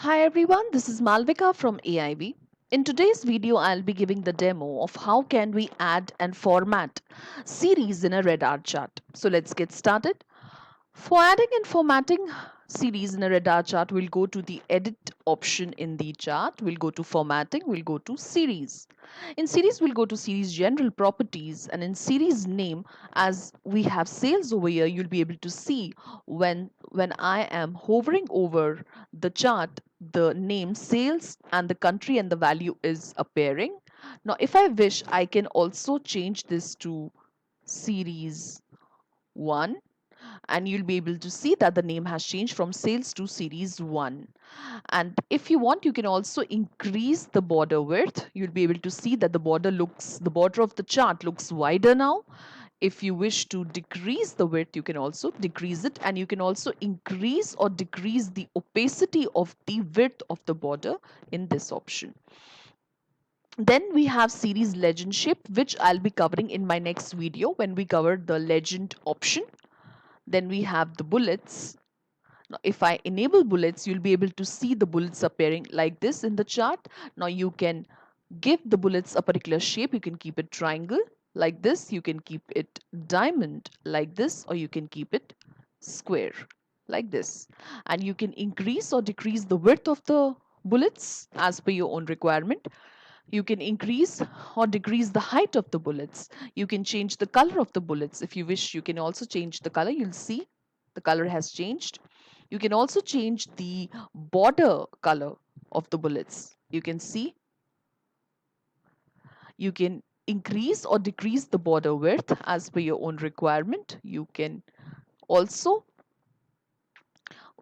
Hi everyone, this is Malvika from AIV. In today's video, I'll be giving the demo of how can we add and format series in a radar chart. So let's get started. For adding and formatting series in a radar chart, we'll go to the edit option in the chart. We'll go to formatting, we'll go to series. In series, we'll go to series general properties, and in series name, as we have sales over here, you'll be able to see when I am hovering over the chart, the name sales and the country and the value is appearing. Now, if I wish, I can also change this to series 1, and you'll be able to see that the name has changed from sales to series 1. And if you want, you can also increase the border width. You'll be able to see that the border of the chart looks wider now. If you wish to decrease the width, you can also decrease it, and you can also increase or decrease the opacity of the width of the border in this option. Then we have series legend shape, which I'll be covering in my next video when we cover the legend option. Then we have the bullets. Now, if I enable bullets, you'll be able to see the bullets appearing like this in the chart. Now you can give the bullets a particular shape. You can keep it triangle like this. You can keep it diamond like this, or you can keep it square like this. And you can increase or decrease the width of the bullets as per your own requirement. You can increase or decrease the height of the bullets. You can change the color of the bullets. If you wish, you can also change the color. You'll see the color has changed. You can also change the border color of the bullets. You can see you can increase or decrease the border width as per your own requirement. You can also,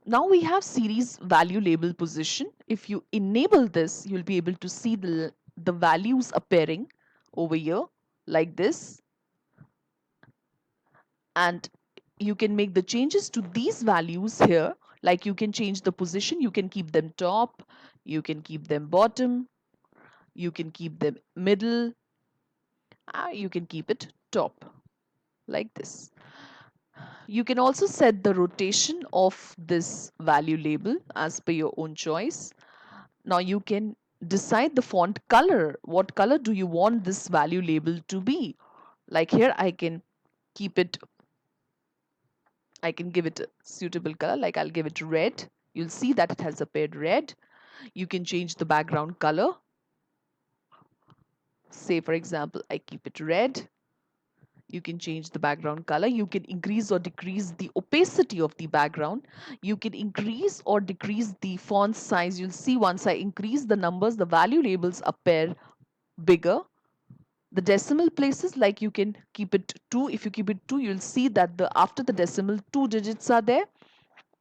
now we have series value label position. If you enable this, you'll be able to see the values appearing over here like this, and you can make the changes to these values here. Like you can change the position, you can keep them top, you can keep them bottom, you can keep them middle, you can keep it top like this. You can also set the rotation of this value label as per your own choice. Now you can decide the font color. What color do you want this value label to be? Like here I can keep it, I can give it a suitable color, like I'll give it red. You'll see that it has appeared red. You can change the background color. Say for example, I keep it red. You can change the background color. You can increase or decrease the opacity of the background. You can increase or decrease the font size. You'll see once I increase the numbers, the value labels appear bigger. The decimal places, like you can keep it 2. If you keep it 2, you'll see that after the decimal 2 digits are there.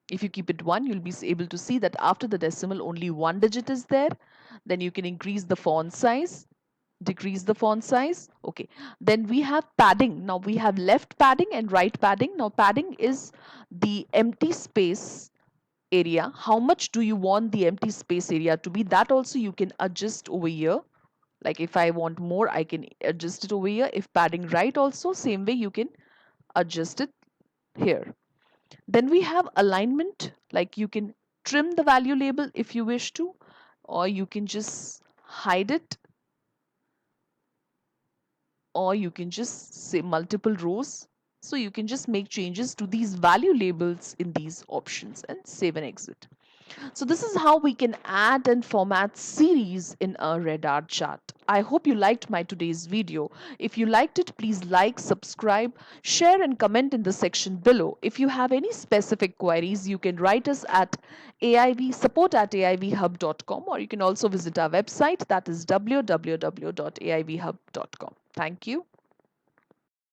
If you keep it 1, you'll be able to see that after the decimal only 1 digit is there. Then you can increase the font size, decrease the font size. Okay, then we have padding. Now we have left padding and right padding. Now padding is the empty space area. How much do you want the empty space area to be? That also you can adjust over here. Like if I want more, I can adjust it over here. If padding right also, same way you can adjust it here. Then we have alignment, like you can trim the value label if you wish to, or you can just hide it, or you can just say multiple rows. So you can just make changes to these value labels in these options and save and exit. So this is how we can add and format series in a radar chart. I hope you liked my today's video. If you liked it, please like, subscribe, share and comment in the section below. If you have any specific queries, you can write us at support@aivhub.com, or you can also visit our website, that is www.aivhub.com. Thank you.